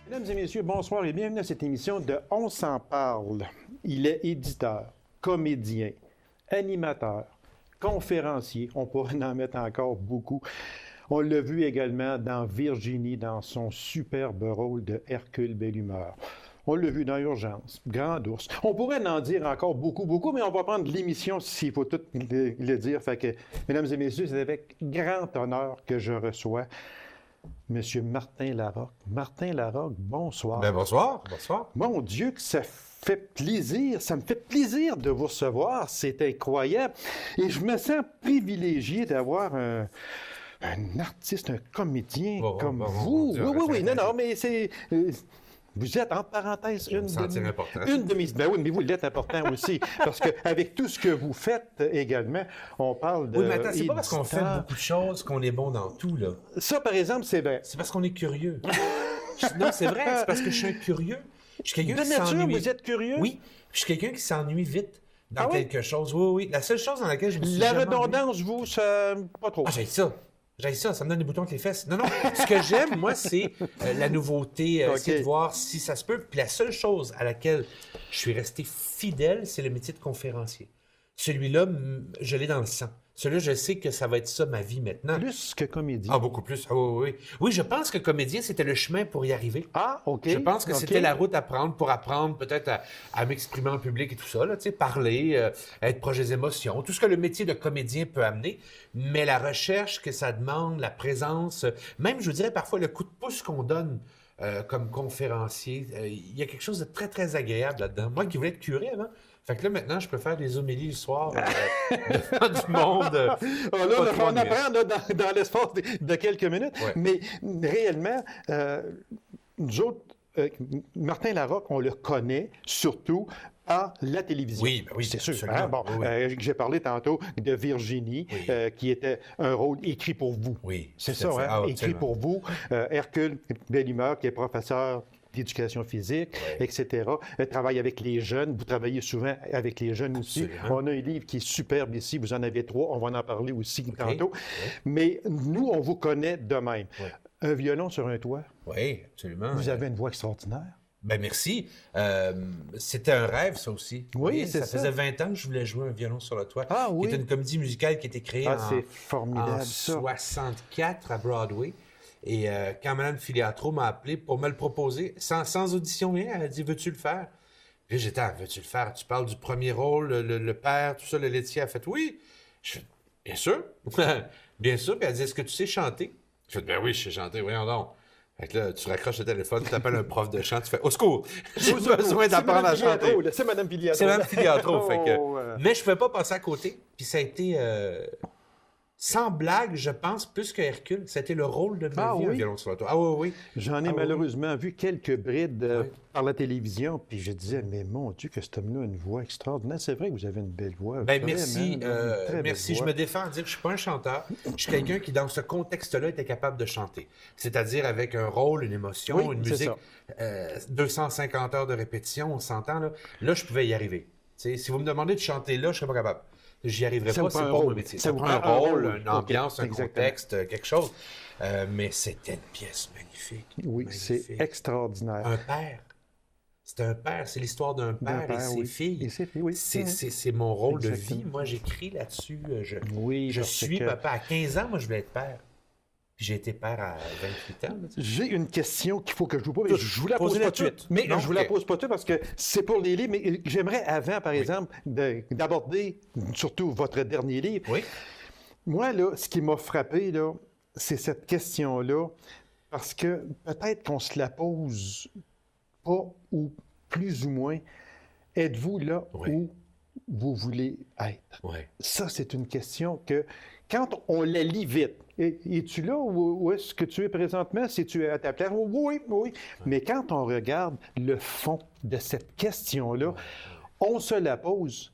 Mesdames et messieurs, bonsoir et bienvenue à cette émission de On s'en parle. Il est éditeur, comédien, animateur, conférencier. On pourrait en mettre encore beaucoup. On l'a vu également dans Virginie, dans son superbe rôle de Hercule Belle-Humeur. On l'a vu dans Urgence, Grand Ours. On pourrait en dire encore beaucoup, mais on va prendre l'émission s'il faut tout le dire. Fait que, mesdames et messieurs, c'est avec grand honneur que je reçois Monsieur Martin Larocque. Martin Larocque, bonsoir. Bien, bonsoir. Bonsoir. Mon Dieu, que ça fait plaisir. Ça me fait plaisir de vous recevoir. C'est incroyable. Et je me sens privilégié d'avoir un artiste, un comédien comme vous. Oui. Non, mais c'est... vous êtes, entre parenthèses, une de mes... Ben oui, mais vous l'êtes important aussi. Parce qu'avec tout ce que vous faites également, on parle de... Oui, mais attends, c'est pas parce qu'on fait beaucoup de choses qu'on est bon dans tout, là. Ça, par exemple, c'est vrai. C'est parce qu'on est curieux. Non, c'est vrai, c'est parce que je suis un curieux. Je suis quelqu'un de qui nature, s'ennuie. Vous êtes curieux? Oui, je suis quelqu'un qui s'ennuie vite dans quelque chose. Oui. La seule chose dans laquelle je me suis La jamais redondance, ennuyé... vous, ça... pas trop. Ah, j'ai ça me donne des boutons avec les fesses. Non, ce que j'aime, moi, c'est la nouveauté, essayer de voir si ça se peut. Puis la seule chose à laquelle je suis resté fidèle, c'est le métier de conférencier. Celui-là, je l'ai dans le sang. Celui-là, je sais que ça va être ça, ma vie maintenant. Plus que comédien. Ah, beaucoup plus. Ah, oui. Oui, je pense que comédien, c'était le chemin pour y arriver. Ah, OK. Je pense que c'était la route à prendre pour apprendre peut-être à m'exprimer en public et tout ça, là, tu sais, parler, être proche des émotions, tout ce que le métier de comédien peut amener. Mais la recherche que ça demande, la présence, même, je vous dirais, parfois, le coup de pouce qu'on donne comme conférencier, il y a quelque chose de très, très agréable là-dedans. Moi qui voulais être curé avant, fait que là, maintenant, je peux faire des homélies le soir devant du monde. On apprend là, dans l'espace de quelques minutes. Ouais. Mais réellement, nous autres, Martin Larocque, on le connaît surtout à la télévision. Oui, c'est sûr. Absolument. Hein? Bon, oui. J'ai parlé tantôt de Virginie, qui était un rôle écrit pour vous. Oui. C'est ça, hein? Écrit pour vous. Hercule Belle-Humeur, qui est professeur d'éducation physique, etc. Travaille avec les jeunes. Vous travaillez souvent avec les jeunes aussi. Absolument. On a un livre qui est superbe ici. Vous en avez 3. On va en parler aussi tantôt. Mais nous, on vous connaît de même. Un violon sur un toit. Oui, absolument. Vous avez une voix extraordinaire. Ben merci. C'était un rêve, ça aussi. Oui, c'est ça. Ça faisait 20 ans que je voulais jouer un violon sur le toit. Ah oui? Qui était une comédie musicale qui a été créée c'est formidable, en 64 à Broadway. Et quand Mme Filiatro m'a appelé pour me le proposer, sans audition, rien, elle a dit « Veux-tu le faire? » Puis j'étais « Veux-tu le faire? Tu parles du premier rôle, le père, tout ça, le laitier. » Elle a fait « Oui. » Je fais « Bien sûr. » Bien sûr. Puis elle dit « Est-ce que tu sais chanter? » Je fais « Ben oui, je sais chanter. Voyons donc. » Fait que là, tu raccroches le téléphone, tu appelles un prof de chant, tu fais « Au secours! J'ai besoin d'apprendre à chanter. » C'est Mme Filiatro. C'est Mme Filiatro. Fait que... Mais je ne pouvais pas passer à côté. Puis ça a été... Sans blague, je pense, plus que Hercule. C'était le rôle de ma vie, un violon sur le toit. Ah oui. J'en ai malheureusement vu quelques brides par la télévision, puis je disais, mais mon Dieu, que cet homme-là a une voix extraordinaire. C'est vrai que vous avez une belle voix. Ben merci. Merci. Je me défends en dire que je ne suis pas un chanteur. Je suis quelqu'un qui, dans ce contexte-là, était capable de chanter. C'est-à-dire avec un rôle, une émotion, une musique. 250 heures de répétition, on s'entend. Là, je pouvais y arriver. T'sais, si vous me demandez de chanter là, je ne serais pas capable. J'y arriverais pas, c'est pas mon métier. Ça prend un rôle, une ambiance, un contexte, quelque chose. Mais c'était une pièce magnifique. Oui, magnifique. C'est extraordinaire. Un père. C'est un père, c'est l'histoire d'un père et ses filles. Et ses filles, oui. C'est mon rôle de vie. Moi, j'écris là-dessus. Je suis papa. À 15 ans, moi, je voulais être père. Puis j'ai été père à 28 ans. J'ai une question qu'il faut que je vous pose. Je vous la pose pas tout de suite. Mais je vous la pose pas tout de suite parce que c'est pour les livres. Mais j'aimerais, avant, par exemple, d'aborder surtout votre dernier livre. Oui. Moi, là, ce qui m'a frappé, là, c'est cette question-là. Parce que peut-être qu'on se la pose pas ou plus ou moins. Êtes-vous là où vous voulez être? Oui. Ça, c'est une question que, quand on la lit vite, es-tu là où est-ce que tu es présentement? Si tu es à ta place? Oui. Mais quand on regarde le fond de cette question-là, on se la pose,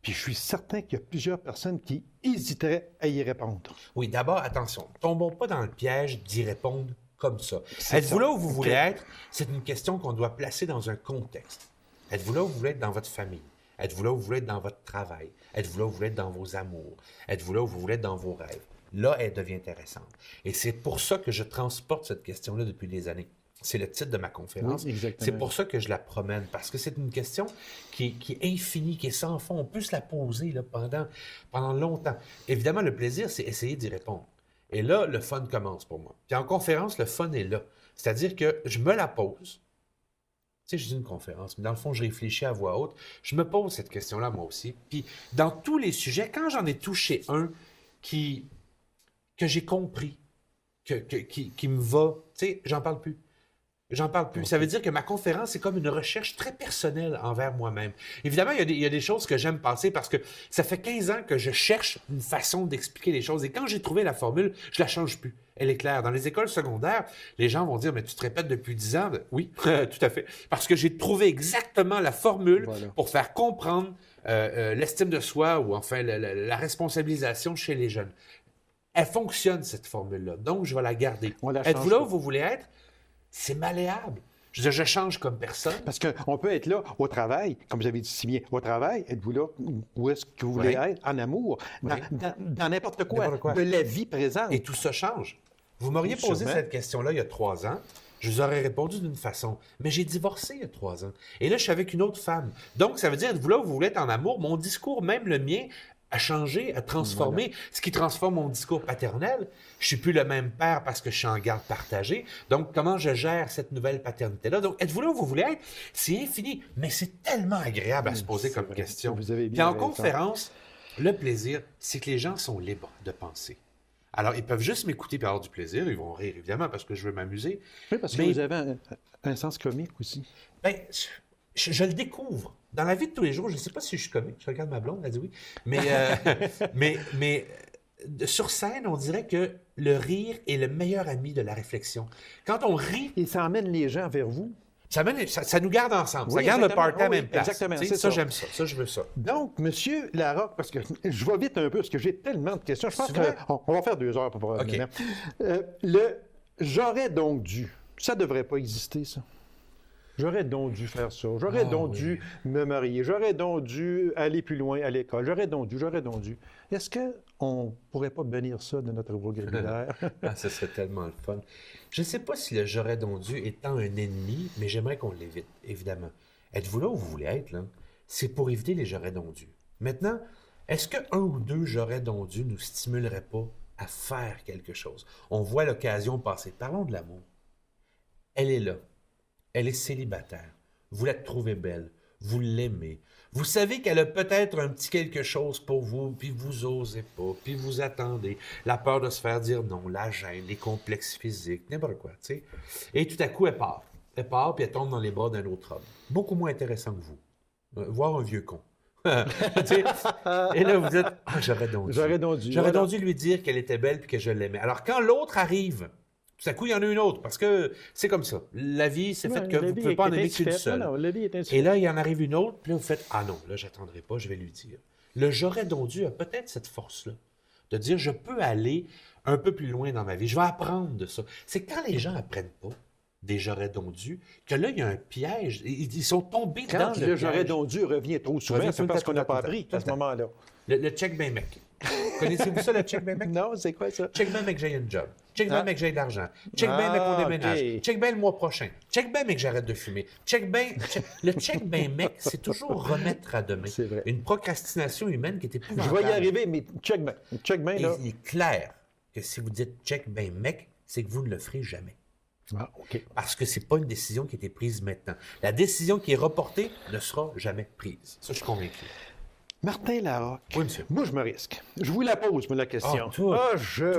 puis je suis certain qu'il y a plusieurs personnes qui hésiteraient à y répondre. Oui, d'abord, attention, tombons pas dans le piège d'y répondre comme ça. Êtes-vous là où vous voulez être? C'est une question qu'on doit placer dans un contexte. Êtes-vous là où vous voulez être dans votre famille? Êtes-vous là où vous voulez être dans votre travail? Êtes-vous là où vous voulez être dans vos amours? Êtes-vous là où vous voulez être dans vos rêves? là, elle devient intéressante. Et c'est pour ça que je transporte cette question-là depuis des années. C'est le titre de ma conférence. Oui, exactement. C'est pour ça que je la promène, parce que c'est une question qui est infinie, qui est sans fond. On peut se la poser là, pendant longtemps. Évidemment, le plaisir, c'est essayer d'y répondre. Et là, le fun commence pour moi. Puis en conférence, le fun est là. C'est-à-dire que je me la pose. Tu sais, je dis une conférence, mais dans le fond, je réfléchis à voix haute. Je me pose cette question-là, moi aussi. Puis dans tous les sujets, quand j'en ai touché un que j'ai compris, qui me va, tu sais, j'en parle plus. J'en parle plus. Okay. Ça veut dire que ma conférence, c'est comme une recherche très personnelle envers moi-même. Évidemment, il y a des choses que j'aime passer parce que ça fait 15 ans que je cherche une façon d'expliquer les choses. Et quand j'ai trouvé la formule, je la change plus. Elle est claire. Dans les écoles secondaires, les gens vont dire « Mais tu te répètes depuis 10 ans? » Oui, tout à fait. Parce que j'ai trouvé exactement la formule pour faire comprendre l'estime de soi ou enfin la responsabilisation chez les jeunes. Elle fonctionne, cette formule-là. Donc, je vais la garder. Êtes-vous là où vous voulez être? C'est malléable. Je veux dire, je change comme personne. Parce qu'on peut être là au travail, comme vous avez dit si bien, au travail, êtes-vous là où est-ce que vous voulez être, en amour, dans n'importe quoi, de la vie présente. Et tout ça change. Vous m'auriez posé cette question-là il y a 3 ans, je vous aurais répondu d'une façon. Mais j'ai divorcé il y a 3 ans. Et là, je suis avec une autre femme. Donc, ça veut dire, êtes-vous là où vous voulez être en amour? Mon discours, même le mien, a changé, a transformé, ce qui transforme mon discours paternel. Je suis plus le même père parce que je suis en garde partagée. Donc, comment je gère cette nouvelle paternité-là? Donc, êtes-vous là où vous voulez être? C'est infini, mais c'est tellement agréable à se poser comme question. Vous avez bien Puis en conférence, le plaisir, c'est que les gens sont libres de penser. Alors, ils peuvent juste m'écouter et avoir du plaisir. Ils vont rire, évidemment, parce que je veux m'amuser. Oui, parce que vous avez un sens comique aussi. Bien, je le découvre. Dans la vie de tous les jours, je ne sais pas si je suis comique. Je regarde ma blonde, elle dit oui. Mais sur scène, on dirait que le rire est le meilleur ami de la réflexion. Quand on rit... Et ça emmène les gens vers vous. Ça nous garde ensemble. Oui, ça garde le party à la même place. Exactement, c'est ça. j'aime ça. Ça, je veux ça. Donc, M. Larocque, parce que je vais vite un peu, parce que j'ai tellement de questions. Je pense qu'on va faire 2 heures pour pouvoir okay. J'aurais donc dû... Ça ne devrait pas exister, ça. J'aurais donc dû faire ça. J'aurais donc dû me marier. J'aurais donc dû aller plus loin à l'école. J'aurais donc dû. Est-ce qu'on ne pourrait pas bannir ça de notre vocabulaire? Ça serait tellement le fun. Je ne sais pas si le « j'aurais donc dû » étant un ennemi, mais j'aimerais qu'on l'évite, évidemment. Êtes-vous là où vous voulez être, là? C'est pour éviter les « j'aurais donc dû ». Maintenant, est-ce qu'un ou 2 « j'aurais donc dû » nous stimulerait pas à faire quelque chose? On voit l'occasion passer. Parlons de l'amour. Elle est là. Elle est célibataire. Vous la trouvez belle. Vous l'aimez. Vous savez qu'elle a peut-être un petit quelque chose pour vous, puis vous osez pas, puis vous attendez. La peur de se faire dire non, la gêne, les complexes physiques, n'importe quoi, tu sais. Et tout à coup, elle part. Elle part, puis elle tombe dans les bras d'un autre homme. Beaucoup moins intéressant que vous. Voire un vieux con. Et là, vous dites, j'aurais donc dû lui dire qu'elle était belle puis que je l'aimais. Alors, quand l'autre arrive... Tout à coup, il y en a une autre, parce que c'est comme ça. La vie, c'est fait que vous ne pouvez pas en aimer qu'une seule. Et là, il y en arrive une autre, puis là, vous faites « Ah non, là, j'attendrai pas, je vais lui dire. » Le « j'aurais donc dû » a peut-être cette force-là, de dire « Je peux aller un peu plus loin dans ma vie, je vais apprendre de ça. » C'est quand les gens n'apprennent pas des « j'aurais donc dû » que là, il y a un piège. Ils sont tombés dans le piège. Le « j'aurais donc dû » revient trop souvent, c'est parce qu'on n'a pas appris à ce moment-là. Le check ben mec. Connaissez-vous ça, le check ben mec? Non, c'est quoi ça? Check ben mec, j'ai un job. Check ben mec, j'ai de l'argent. Check ben mec, on déménage. Okay. Check ben le mois prochain. Check ben mec, j'arrête de fumer. Le check ben mec, c'est toujours remettre à demain. C'est vrai. Une procrastination humaine qui est épouvantable. Je vais y arriver, mais check ben là. Il est clair que si vous dites check ben mec, c'est que vous ne le ferez jamais. Ah, OK. Parce que c'est pas une décision qui a été prise maintenant. La décision qui est reportée ne sera jamais prise. Ça, je suis convaincu. Martin Larocque. Oui, monsieur. Moi, je me risque. Je vous la pose, moi, la question.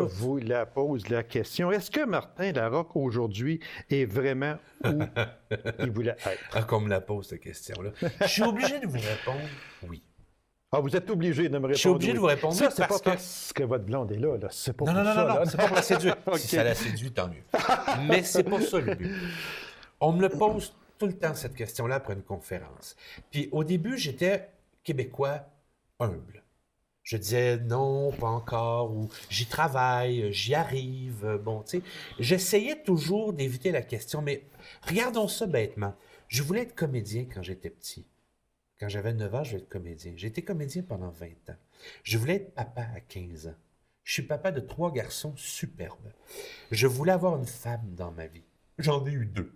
Vous la pose, la question. Est-ce que Martin Larocque, aujourd'hui, est vraiment où il voulait être? Ah, qu'on me la pose, cette question-là. Je suis obligé de vous répondre oui. Ah, vous êtes obligé de me répondre. Je suis obligé de vous répondre ça, c'est pas parce que votre blonde est là. C'est pas non, c'est pas pour la séduire. Okay. Si ça la séduit, tant mieux. Mais c'est pas ça le but. On me le pose tout le temps, cette question-là, après une conférence. Puis au début, j'étais québécois humble. Je disais non, pas encore, ou j'y travaille, j'y arrive. Bon, tu sais, j'essayais toujours d'éviter la question, mais regardons ça bêtement. Je voulais être comédien quand j'étais petit. Quand j'avais 9 ans, je voulais être comédien. J'ai été comédien pendant 20 ans. Je voulais être papa à 15 ans. Je suis papa de 3 garçons superbes. Je voulais avoir une femme dans ma vie. J'en ai eu 2.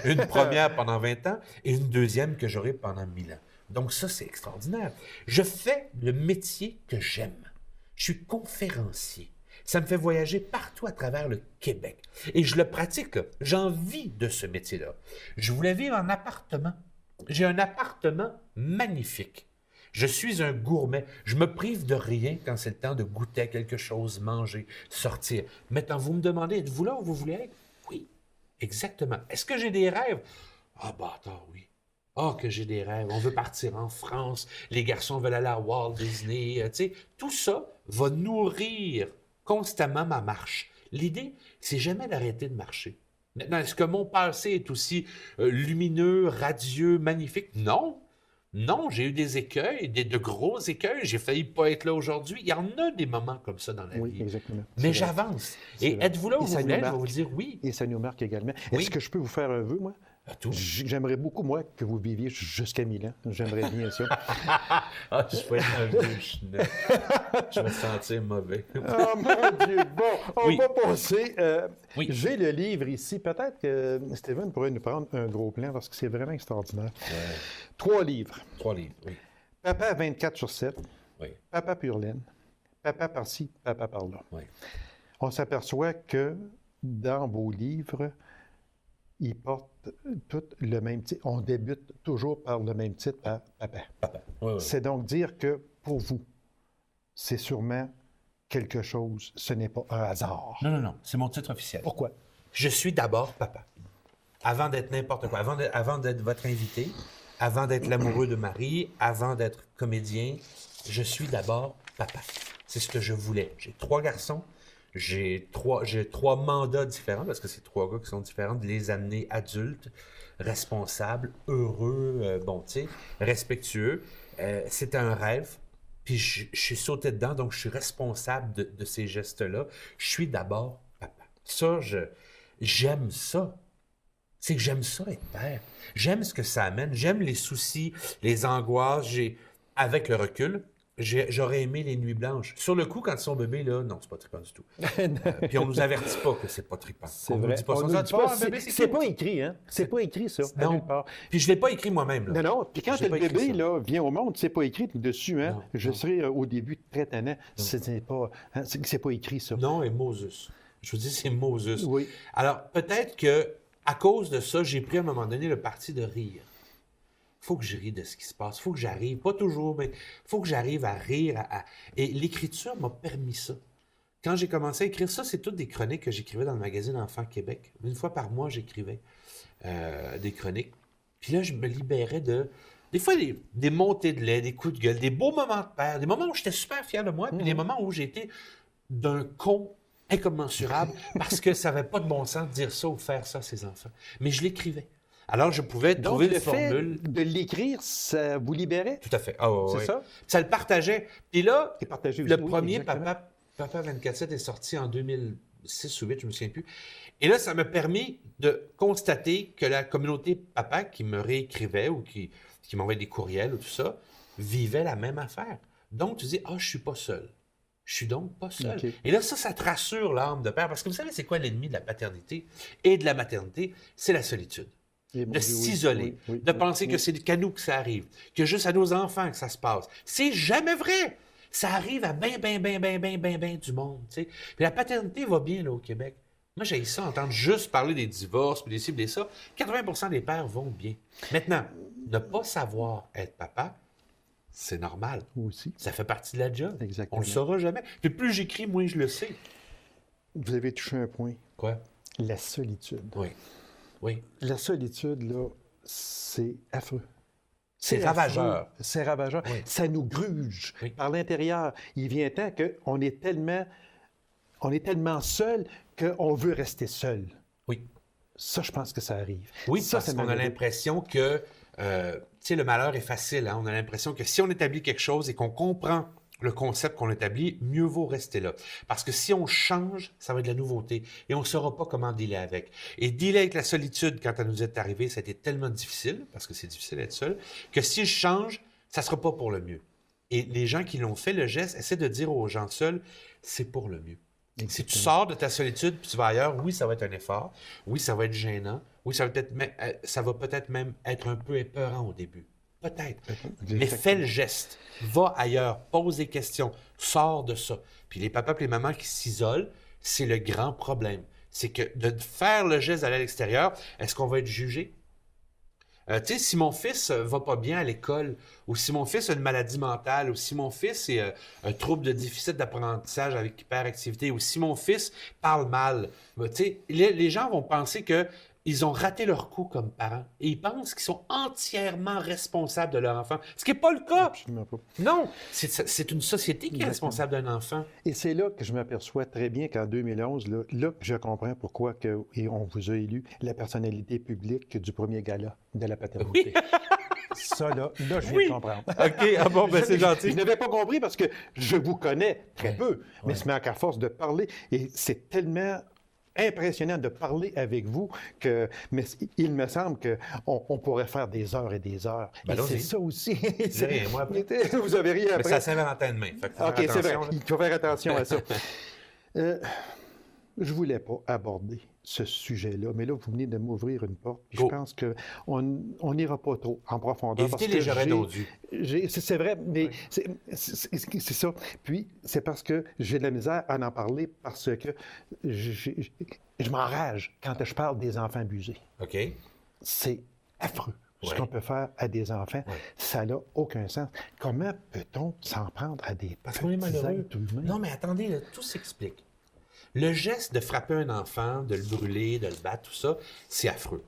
Une première pendant 20 ans et une deuxième que j'aurai pendant 1000 ans. Donc ça, c'est extraordinaire. Je fais le métier que j'aime. Je suis conférencier. Ça me fait voyager partout à travers le Québec. Et je le pratique, là. J'en vis de ce métier-là. Je voulais vivre en appartement. J'ai un appartement magnifique. Je suis un gourmet. Je me prive de rien quand c'est le temps de goûter à quelque chose, manger, sortir. Maintenant, vous me demandez, êtes-vous là où vous voulez être? Oui, exactement. Est-ce que j'ai des rêves? Ah, bâtard, oui. Ah, que j'ai des rêves. On veut partir en France. Les garçons veulent aller à Walt Disney. Tu sais, tout ça va nourrir constamment ma marche. L'idée, c'est jamais d'arrêter de marcher. Maintenant, est-ce que mon passé est aussi lumineux, radieux, magnifique? Non. Non, j'ai eu des écueils, de gros écueils. J'ai failli pas être là aujourd'hui. Il y en a des moments comme ça dans la Oui, vie. exactement. Mais j'avance. Et êtes-vous là où vous voulez? Je vais vous dire oui. Et ça nous marque également. Oui. Est-ce que je peux vous faire un vœu, moi? À tout. J'aimerais beaucoup, moi, que vous viviez jusqu'à 1000 ans. J'aimerais bien ça. Ah, je vais être un vieux chenot. Je vais me sentir mauvais. Oh mon Dieu! Bon, on Oui. va passer. Oui. J'ai le livre ici. Peut-être que Steven pourrait nous prendre un gros plan parce que c'est vraiment extraordinaire. 3 livres. 3 livres, oui. Papa 24/7. Oui. Papa pure laine. Papa par-ci, papa par-là. Oui. On s'aperçoit que dans vos livres, ils portent tous le même titre. On débute toujours par le même titre, par papa. Papa. Oui, oui. C'est donc dire que pour vous, c'est sûrement quelque chose, ce n'est pas un hasard. Non, non, non. C'est mon titre officiel. Pourquoi? Je suis d'abord papa. Avant d'être n'importe quoi. Avant d'être votre invité, avant d'être l'amoureux de Marie, avant d'être comédien, je suis d'abord papa. C'est ce que je voulais. J'ai 3 garçons. J'ai trois mandats différents, parce que c'est 3 gars qui sont différents, de les amener adultes, responsables, heureux, bon, tu sais, respectueux. C'était un rêve, puis je suis sauté dedans, donc je suis responsable de ces gestes-là. Je suis d'abord papa. Ça, j'aime ça. C'est que j'aime ça être père. J'aime ce que ça amène. J'aime les soucis, les angoisses. Avec le recul, j'aurais aimé les nuits blanches. Sur le coup, quand ils sont bébés, là, non, c'est pas trippant du tout. Puis on nous avertit pas que c'est pas trippant. C'est On nous vrai. dit pas On ça. nous Ça, dit tu pas, vois, un bébé, c'est pas écrit, hein? C'est pas écrit, ça. à Non. nulle part. Puis je l'ai pas écrit moi-même. Là. Non, non. Puis quand Je l'ai le pas écrit, bébé ça. là, vient au monde, c'est pas écrit dessus, hein? Non, Je non. serai au début très tannant. C'est pas, hein, c'est pas écrit, ça. Non, et Moses. Je vous dis, c'est Moses. Oui. Alors, peut-être que à cause de ça, j'ai pris à un moment donné le parti de rire. Faut que je rie de ce qui se passe. Faut que j'arrive, pas toujours, mais faut que j'arrive à rire. Et l'écriture m'a permis ça. Quand j'ai commencé à écrire ça, c'est toutes des chroniques que j'écrivais dans le magazine Enfants Québec. 1 fois par mois, j'écrivais des chroniques. Puis là, je me libérais de... Des fois, des montées de lait, des coups de gueule, des beaux moments de père, des moments où j'étais super fier de moi, puis des moments où j'étais d'un con incommensurable parce que ça n'avait pas de bon sens de dire ça ou faire ça à ses enfants. Mais je l'écrivais. Alors, je pouvais Donc, trouver le une formule. fait de l'écrire, ça vous libérait? Tout à fait. Ah, ouais, C'est ouais. ça? Ça le partageait. Puis là, Et partagé le aussi, oui, premier exactement. Papa 24/7 est sorti en 2006 ou 2008, je me souviens plus. Et là, ça m'a permis de constater que la communauté papa qui me réécrivait ou qui m'envoyait des courriels ou tout ça, vivait la même affaire. Donc, tu dis, je suis pas seul. Je suis donc pas seul. OK. Et là, ça te rassure l'âme de père. Parce que vous savez, c'est quoi l'ennemi de la paternité et de la maternité? C'est la solitude. Et mon De Dieu, oui, sиsoler, oui, oui, de oui, penser oui. que c'est qu'à nous que ça arrive, que juste à nos enfants que ça se passe. C'est jamais vrai. Ça arrive à ben du monde. Tu sais. Puis la paternité va bien là, au Québec. Moi, j'ai ça, entendre juste parler des divorces, puis des ci, puis des ça. 80% des pères vont bien. Maintenant, ne pas savoir être papa, c'est normal. Aussi. Ça fait partie de la job. Exactement. On le saura jamais. Puis plus j'écris, moins je le sais. Vous avez touché un point. Quoi? La solitude. Oui. Oui. La solitude, là, c'est affreux. C'est affreux. ravageur. C'est ravageur. Oui. Ça nous gruge Oui. par l'intérieur. Il vient temps qu'on est tellement seul qu'on veut rester seul. Oui. Ça, je pense que ça arrive. Oui, ça, parce qu'on a l'impression que, tu sais, le malheur est facile. Hein? On a l'impression que si on établit quelque chose et qu'on comprend le concept qu'on établit, mieux vaut rester là. Parce que si on change, ça va être de la nouveauté et on ne saura pas comment dealer avec. Et dealer avec la solitude, quand elle nous est arrivée, ça a été tellement difficile, parce que c'est difficile d'être seul, que si je change, ça ne sera pas pour le mieux. Et les gens qui l'ont fait, le geste, essaient de dire aux gens seuls, c'est pour le mieux. Exactement. Si tu sors de ta solitude puis tu vas ailleurs, oui, ça va être un effort. Oui, ça va être gênant. Oui, ça va peut-être même être un peu épeurant au début. Peut-être. Mais fais le geste. Va ailleurs. Pose des questions. Sors de ça. Puis les papas et les mamans qui s'isolent, c'est le grand problème. C'est que de faire le geste d'aller à l'extérieur, est-ce qu'on va être jugé? Tu sais, si mon fils va pas bien à l'école, ou si mon fils a une maladie mentale, ou si mon fils a un trouble de déficit d'apprentissage avec hyperactivité, ou si mon fils parle mal, tu sais, les gens vont penser qu'ils ont raté leur coup comme parents. Et ils pensent qu'ils sont entièrement responsables de leur enfant. Ce qui n'est pas le cas. Absolument pas. Non, c'est une société qui est responsable d'un enfant. Et c'est là que je m'aperçois très bien qu'en 2011, là, je comprends pourquoi on vous a élu la personnalité publique du premier gala de la paternité. Oui. Ça, là, je viens de comprendre. OK, ah bon, ben c'est gentil. Je n'avais pas compris parce que je vous connais très peu, mais c'est qu'à force de parler, et c'est tellement impressionnant de parler avec vous mais il me semble qu'on pourrait faire des heures et des heures. Ben et c'est ça aussi. Vous avez rien après. Mais c'est à Saint-Valentin demain. OK, c'est vrai. Il faut faire attention à ça. Je voulais pas aborder ce sujet-là, mais là, vous venez de m'ouvrir une porte. Puis je pense qu'on n'ira pas trop en profondeur. Évitez les jarrets dodus. C'est vrai, mais c'est ça. Puis, c'est parce que j'ai de la misère à en parler parce que je m'enrage quand je parle des enfants abusés. OK. C'est affreux. Ce qu'on peut faire à des enfants, ça n'a aucun sens. Comment peut-on s'en prendre à des Parce qu'on est malheureux. Humains? Non, mais attendez, là, tout s'explique. Le geste de frapper un enfant, de le brûler, de le battre, tout ça, c'est affreux.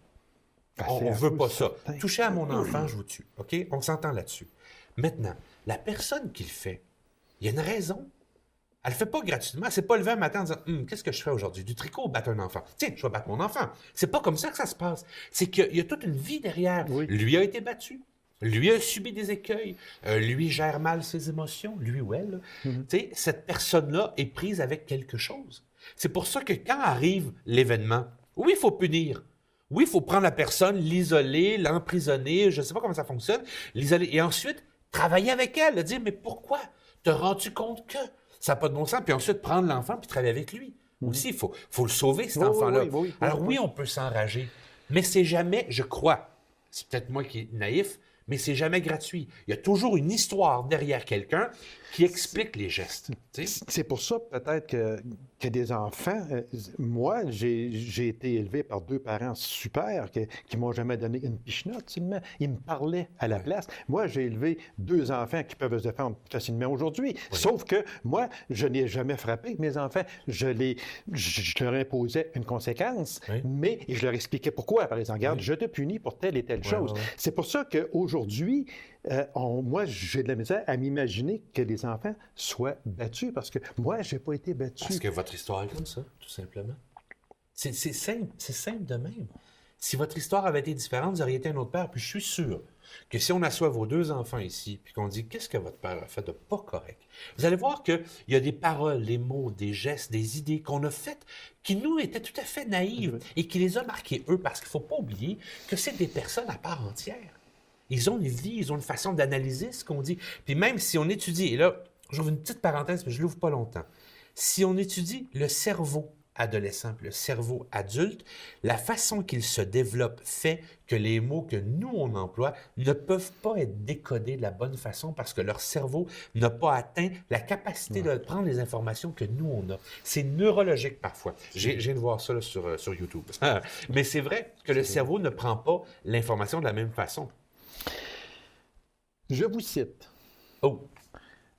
On ne veut pas ça. Toucher à mon enfant, je vous tue. OK? On s'entend là-dessus. Maintenant, la personne qui le fait, il y a une raison. Elle ne le fait pas gratuitement. Elle ne s'est pas levée un matin en disant qu'est-ce que je fais aujourd'hui? Du tricot ou battre un enfant? Tiens, je vais battre mon enfant. C'est pas comme ça que ça se passe. C'est qu'il y a toute une vie derrière. Oui. Lui a été battu. Lui a subi des écueils. Lui gère mal ses émotions. Lui ou elle. Tu sais, cette personne-là est prise avec quelque chose. C'est pour ça que quand arrive l'événement, oui, il faut punir. Oui, il faut prendre la personne, l'isoler, l'emprisonner, je ne sais pas comment ça fonctionne, l'isoler. Et ensuite, travailler avec elle, dire, mais pourquoi? Te rends-tu compte que ça n'a pas de bon sens? Puis ensuite, prendre l'enfant puis travailler avec lui. Aussi, il faut le sauver, cet enfant-là. Alors oui, on peut s'enrager, mais c'est jamais, je crois, c'est peut-être moi qui est naïf, mais c'est jamais gratuit. Il y a toujours une histoire derrière quelqu'un qui explique les gestes. C'est pour ça, peut-être, que des enfants... moi, j'ai été élevé par 2 parents super qui m'ont jamais donné une pichenote, seulement. Ils me parlaient à la place. Moi, j'ai élevé 2 enfants qui peuvent se défendre facilement aujourd'hui. Oui. Sauf que moi, je n'ai jamais frappé mes enfants. Je leur imposais une conséquence, mais je leur expliquais pourquoi. Par exemple, regarde, je te punis pour telle et telle chose. C'est pour ça qu'aujourd'hui, moi, j'ai de la misère à m'imaginer que les enfants soient battus, parce que moi, je n'ai pas été battu. Parce que votre histoire est comme ça, tout simplement. C'est simple de même. Si votre histoire avait été différente, vous auriez été un autre père. Puis je suis sûr que si on assoit vos 2 enfants ici, puis qu'on dit « Qu'est-ce que votre père a fait de pas correct? » Vous allez voir qu'il y a des paroles, des mots, des gestes, des idées qu'on a faites qui nous étaient tout à fait naïves et qui les a marqués eux, parce qu'il ne faut pas oublier que c'est des personnes à part entière. Ils ont une vie, ils ont une façon d'analyser ce qu'on dit. Puis même si on étudie, et là, j'ouvre une petite parenthèse, mais je ne l'ouvre pas longtemps. Si on étudie le cerveau adolescent puis le cerveau adulte, la façon qu'il se développe fait que les mots que nous, on emploie ne peuvent pas être décodés de la bonne façon parce que leur cerveau n'a pas atteint la capacité de prendre les informations que nous, on a. C'est neurologique parfois. Je viens de voir ça là, sur YouTube. Mais c'est vrai que le cerveau ne prend pas l'information de la même façon. Je vous cite. Oh!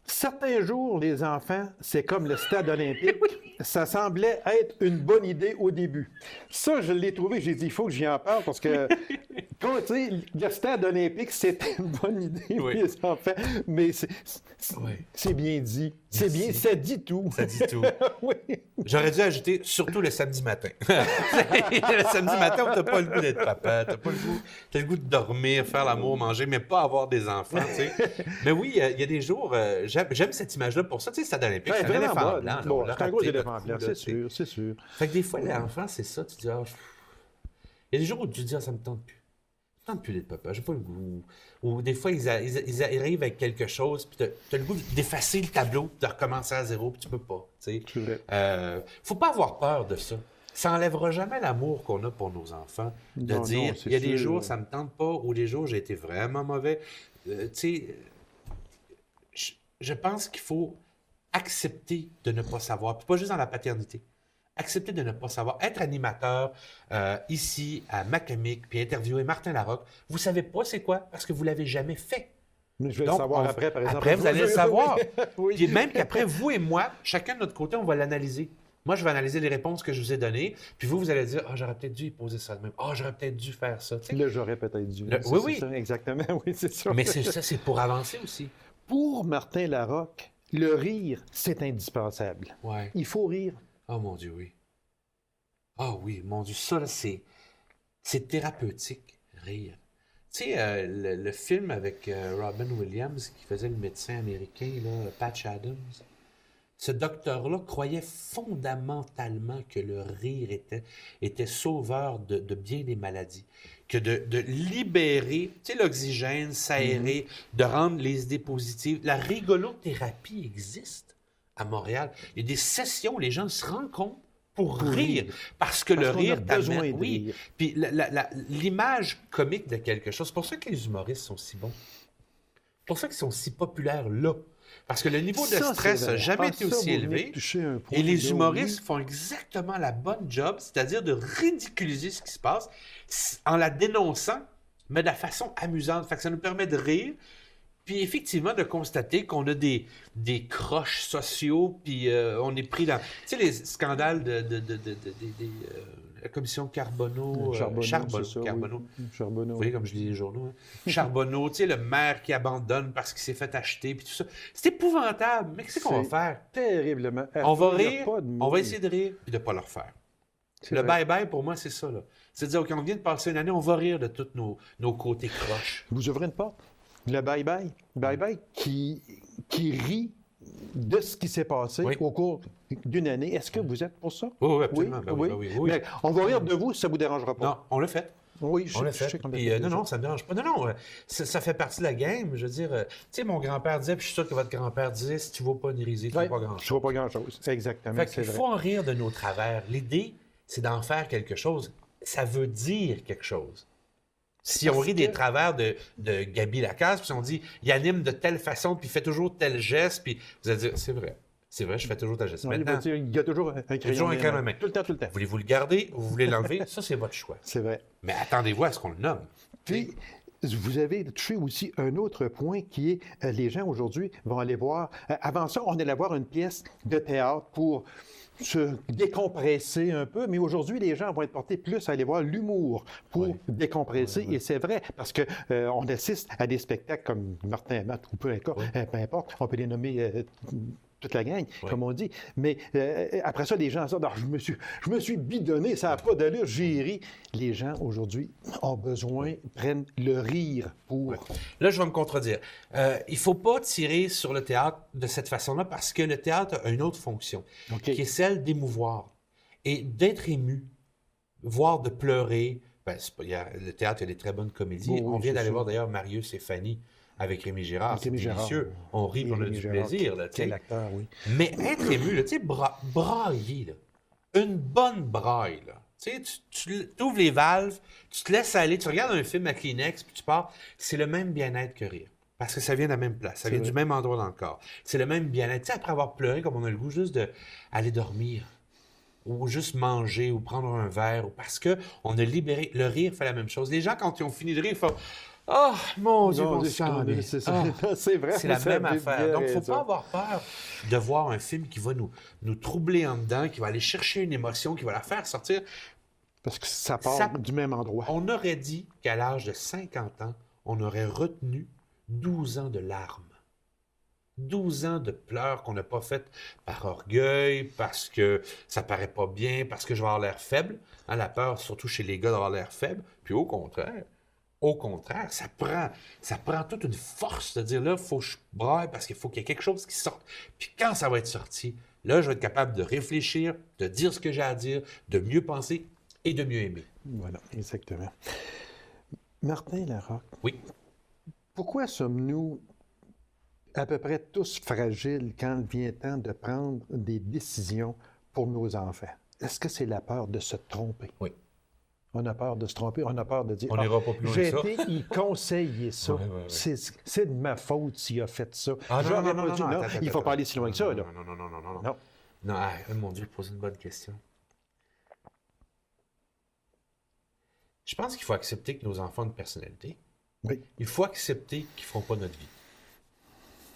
Certains jours, les enfants, c'est comme le stade olympique. Ça semblait être une bonne idée au début. Ça, je l'ai trouvé, j'ai dit, il faut que j'y en parle parce que, quand, tu sais, le stade olympique, c'était une bonne idée pour les enfants, mais c'est bien dit. C'est bien, ça dit tout. Ça dit tout. Oui. J'aurais dû ajouter, surtout le samedi matin. Le samedi matin, t'as pas le goût d'être papa, t'as le goût de dormir, faire l'amour, manger, mais pas avoir des enfants, tu sais. Mais oui, il y a des jours, j'aime cette image-là pour ça, tu sais, stade olympique, c'est un éléphant blanc. Bon, c'est un gros éléphant blanc, c'est sûr, c'est sûr. Fait que des fois, l'enfant, c'est ça, tu dis, il y a des jours où tu dis, ça me tente plus. tente plus d'être papa, j'ai pas le goût. Ou des fois, ils arrivent avec quelque chose, puis t'as le goût d'effacer le tableau, de recommencer à zéro, puis tu peux pas. C'est vrai. Faut pas avoir peur de ça. Ça enlèvera jamais l'amour qu'on a pour nos enfants. De dire, il y a des jours, ça me tente pas, ou des jours, j'ai été vraiment mauvais. Tu sais, je pense qu'il faut accepter de ne pas savoir, puis pas juste dans la paternité. Accepter de ne pas savoir. Être animateur ici, à Macamic, puis interviewer Martin Larocque, vous ne savez pas c'est quoi, parce que vous ne l'avez jamais fait. Mais je vais le savoir après, par exemple. Après, vous allez le savoir. Oui. Puis même qu'après, vous et moi, chacun de notre côté, on va l'analyser. Moi, je vais analyser les réponses que je vous ai données, puis vous allez dire « Ah, j'aurais peut-être dû y poser ça de même. Ah, j'aurais peut-être dû faire ça. » Là, j'aurais peut-être dû. Oui. Ça, exactement, oui, c'est ça. Mais ça, c'est pour avancer aussi. Pour Martin Larocque, le rire, c'est indispensable. Ouais. Il faut rire. Oh mon Dieu, oui. Ah oui, mon Dieu, ça, là, c'est thérapeutique, rire. Tu sais, le film avec Robin Williams qui faisait le médecin américain, là, Patch Adams, ce docteur-là croyait fondamentalement que le rire était sauveur de bien des maladies, que de libérer, tu sais, l'oxygène, s'aérer, de rendre les idées positives. La rigolothérapie existe à Montréal. Il y a des sessions où les gens se rencontrent pour rire, parce que le rire t'amène. Oui. Puis l'image comique de quelque chose, c'est pour ça que les humoristes sont si bons. C'est pour ça qu'ils sont si populaires là. Parce que le niveau de stress n'a jamais été aussi élevé. Et les humoristes font exactement la bonne job, c'est-à-dire de ridiculiser ce qui se passe en la dénonçant, mais de la façon amusante. Fait que ça nous permet de rire. Puis effectivement, de constater qu'on a des croches sociaux, puis on est pris dans... Tu sais, les scandales de la commission Charbonneau. Charbonneau. Vous voyez comme je lis les journaux. Hein? Charbonneau, tu sais, le maire qui abandonne parce qu'il s'est fait acheter, puis tout ça. C'est épouvantable. Mais qu'est-ce qu'on va faire? Terriblement. On va rire, on va essayer de rire, puis de ne pas le refaire. Le bye-bye, pour moi, c'est ça. C'est de dire, OK, on vient de passer une année, on va rire de tous nos côtés croches. Vous ouvrez une porte. Le bye-bye. Bye-bye qui rit de ce qui s'est passé au cours d'une année. Est-ce que vous êtes pour ça? Oui, absolument. Oui. Mais on va rire de vous, ça ne vous dérangera pas. Non, on l'a fait. Oui, on l'a fait. Puis, non, ça ne me dérange pas. Non, ça fait partie de la game. Je veux dire, tu sais, mon grand-père disait, puis je suis sûr que votre grand-père disait, si tu ne vas pas niaiser, tu ne vois pas grand-chose. Tu ne vois pas grand-chose. Exactement. Fait qu'il faut en rire de nos travers. L'idée, c'est d'en faire quelque chose. Ça veut dire quelque chose. Si on rit des travers de Gaby Lacasse, puis on dit, il anime de telle façon, puis il fait toujours tel geste, puis vous allez dire, c'est vrai, je fais toujours tel geste. Maintenant, il y a toujours un crayon à main. Tout le temps. Voulez-vous le garder ou vous voulez l'enlever? Ça, c'est votre choix. C'est vrai. Mais attendez-vous à ce qu'on le nomme. Puis, vous avez touché aussi un autre point qui est, les gens aujourd'hui vont aller voir, avant ça, on allait voir une pièce de théâtre pour se décompresser un peu, mais aujourd'hui, les gens vont être portés plus à aller voir l'humour pour décompresser, et c'est vrai, parce que on assiste à des spectacles comme Martin et Matt, ou peu importe, on peut les nommer toute la gang, comme on dit, mais après ça, les gens sortent, je me suis bidonné, ça n'a pas d'allure, j'ai ri. Les gens, aujourd'hui, prennent le rire pour... Là, je vais me contredire. Il ne faut pas tirer sur le théâtre de cette façon-là, parce que le théâtre a une autre fonction, qui est celle d'émouvoir et d'être ému, voire de pleurer. Ben, le théâtre, il y a des très bonnes comédies. On vient d'aller voir d'ailleurs Marius et Fanny avec Rémi Girard. C'est délicieux. On rit, on a du plaisir. Quel acteur, oui. Mais être ému, tu sais, brailler, là, une bonne braille, là. Tu ouvres les valves, tu te laisses aller, tu regardes un film à Kleenex, puis tu pars. C'est le même bien-être que rire. Parce que ça vient de la même place, ça vient du même endroit dans le corps. C'est le même bien-être. Tu sais, après avoir pleuré, comme on a le goût juste d'aller dormir, ou juste manger, ou prendre un verre, ou parce qu'on a libéré. Le rire fait la même chose. Les gens, quand ils ont fini de rire, ils font « Oh, mon Dieu, mon sang! » C'est vrai. C'est la même affaire. Donc, il ne faut pas avoir peur de voir un film qui va nous troubler en dedans, qui va aller chercher une émotion, qui va la faire sortir. Parce que ça part du même endroit. On aurait dit qu'à l'âge de 50 ans, on aurait retenu 12 ans de larmes. 12 ans de pleurs qu'on n'a pas fait par orgueil, parce que ça paraît pas bien, parce que je vais avoir l'air faible. Hein, la peur, surtout chez les gars, d'avoir l'air faible. Puis au contraire, ça prend toute une force de dire là, il faut que je braille parce qu'il faut qu'il y ait quelque chose qui sorte. Puis quand ça va être sorti, là, je vais être capable de réfléchir, de dire ce que j'ai à dire, de mieux penser et de mieux aimer. Voilà, exactement. Martin Larocque, Oui. pourquoi sommes-nous à peu près tous fragiles quand vient temps de prendre des décisions pour nos enfants? Est-ce que c'est la peur de se tromper? Oui. On a peur de se tromper, on a peur de dire On n'ira pas plus loin j'ai que ça. été y conseiller ça. Ouais, ouais, ouais. C'est de ma faute s'il a fait ça. Ah, J'aurais non, pas dû. attends, Il ne faut pas aller si loin que ça. Là. Non. Non. Non, mon Dieu, pose une bonne question. Je pense qu'il faut accepter que nos enfants ont une personnalité. Oui. Il faut accepter qu'ils ne feront pas notre vie.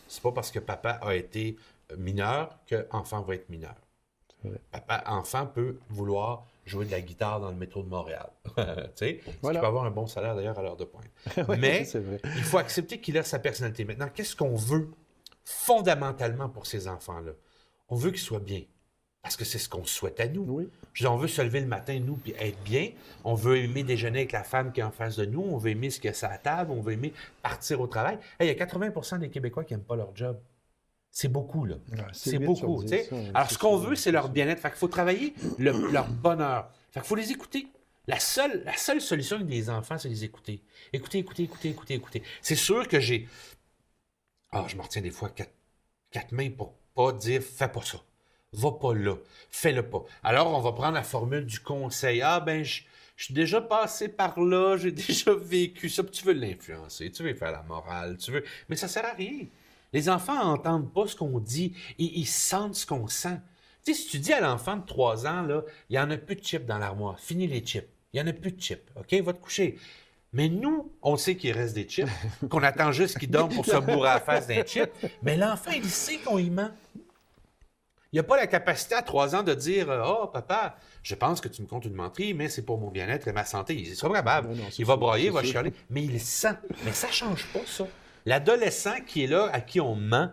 C'est pas parce que papa a été mineur que enfant va être mineur. Enfant peut vouloir jouer de la guitare dans le métro de Montréal. Tu sais, Voilà. Ce qui peut avoir un bon salaire d'ailleurs à l'heure de pointe. Oui, Mais c'est vrai. il faut accepter qu'il a sa personnalité. Maintenant, qu'est-ce qu'on veut fondamentalement pour ces enfants-là? On veut qu'ils soient bien. Parce que c'est ce qu'on souhaite à nous. Oui. Je veux dire, on veut se lever le matin, nous, puis être bien. On veut aimer déjeuner avec la femme qui est en face de nous. On veut aimer ce qu'il y a sur la table. On veut aimer partir au travail. Hey, il y a 80% des Québécois qui n'aiment pas leur job. C'est beaucoup, là. Ouais, c'est 8 beaucoup, sur tu 10, sais. ça, Alors, c'est ce qu'on ça, veut, c'est leur bien-être. Fait qu'il faut travailler leur bonheur. Fait qu'il faut les écouter. La seule solution avec des enfants, c'est les écouter. Écouter. C'est sûr que j'ai... je me retiens des fois quatre mains pour pas dire « fais pas ça ». Va pas là, fais-le pas. Alors, on va prendre la formule du conseil. Je suis déjà passé par là, j'ai déjà vécu ça. Puis tu veux l'influencer, tu veux faire la morale, tu veux... Mais ça sert à rien. Les enfants n'entendent pas ce qu'on dit, ils sentent ce qu'on sent. Tu sais, si tu dis à l'enfant de 3 ans, là, il n'y en a plus de chips dans l'armoire, fini les chips. Il n'y en a plus de chips, OK? Va te coucher. Mais nous, on sait qu'il reste des chips, qu'on attend juste qu'il dorme pour se bourrer à la face d'un chip. Mais l'enfant, il sait qu'on y ment. Il n'a pas la capacité à 3 ans de dire « Oh, papa, je pense que tu me comptes une menterie, mais c'est pour mon bien-être et ma santé. » Il sera capable. Non, Il va sûr, broyer, il va sûr. chialer, mais il sent. Mais ça ne change pas, ça. L'adolescent qui est là, à qui on ment,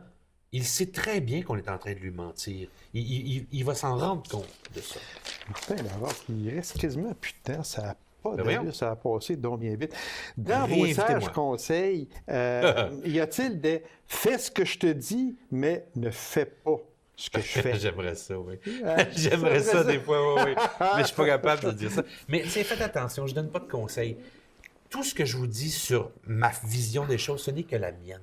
il sait très bien qu'on est en train de lui mentir. Il va s'en rendre compte de ça. Putain, Larocque, il reste quasiment plus de temps. Ça n'a pas Ben voyons. d'allure, ça a passé donc bien vite. Dans vos Réinvitez-moi. sages conseils, y a-t-il des « fais ce que je te dis, mais ne fais pas ce que je fais ». J'aimerais ça, oui. J'aimerais ça des fois, oui. Mais je ne suis pas capable de dire ça. Mais faites attention, je ne donne pas de conseils. Tout ce que je vous dis sur ma vision des choses, ce n'est que la mienne.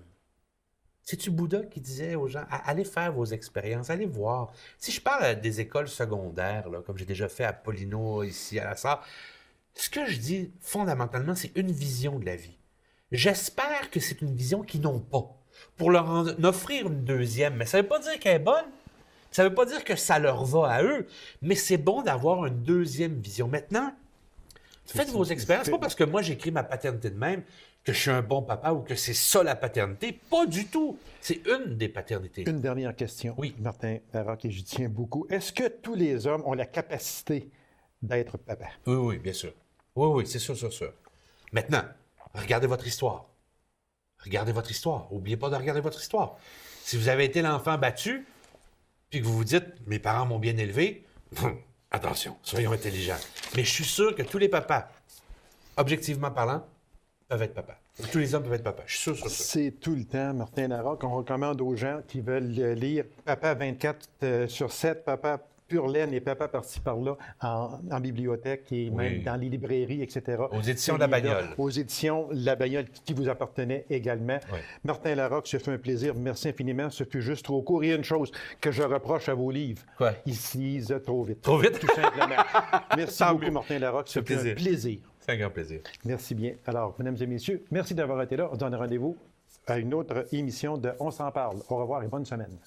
C'est-tu Bouddha qui disait aux gens, allez faire vos expériences, allez voir. Si je parle des écoles secondaires, là, comme j'ai déjà fait à Paulino, ici, à la Sarre, ce que je dis fondamentalement, c'est une vision de la vie. J'espère que c'est une vision qu'ils n'ont pas, pour leur en offrir une deuxième. Mais ça ne veut pas dire qu'elle est bonne. Ça ne veut pas dire que ça leur va à eux. Mais c'est bon d'avoir une deuxième vision. Maintenant, faites vos expériences. C'est pas parce que moi, j'écris ma paternité de même que je suis un bon papa ou que c'est ça la paternité. Pas du tout. C'est une des paternités. Une dernière question, Oui. Martin Larocque, et j'y tiens beaucoup. Est-ce que tous les hommes ont la capacité d'être papa? Oui, bien sûr. Oui, c'est sûr. Maintenant, regardez votre histoire. N'oubliez pas de regarder votre histoire. Si vous avez été l'enfant battu, puis que vous vous dites « mes parents m'ont bien élevé », attention, soyons intelligents. Mais je suis sûr que tous les papas, objectivement parlant, peuvent être papas. Tous les hommes peuvent être papas. Je suis sûr. C'est tout le temps, Martin Larocque. On recommande aux gens qui veulent lire Papa 24/7, Papa Pure Laine et Papa par-ci par-là en bibliothèque et même dans les librairies, etc. Aux éditions La Bagnole. Aux éditions La Bagnole qui vous appartenait également. Oui. Martin Larocque, ce fut un plaisir. Merci infiniment. Ce fut juste trop court. Il y a une chose que je reproche à vos livres. Quoi? Ils se lisent trop vite. Trop vite? Tout simplement. Merci Tant beaucoup, mieux. Martin Larocque. Ce fut un plaisir. C'est un grand plaisir. Merci bien. Alors, mesdames et messieurs, merci d'avoir été là. On se donne rendez-vous à une autre émission de On s'en parle. Au revoir et bonne semaine.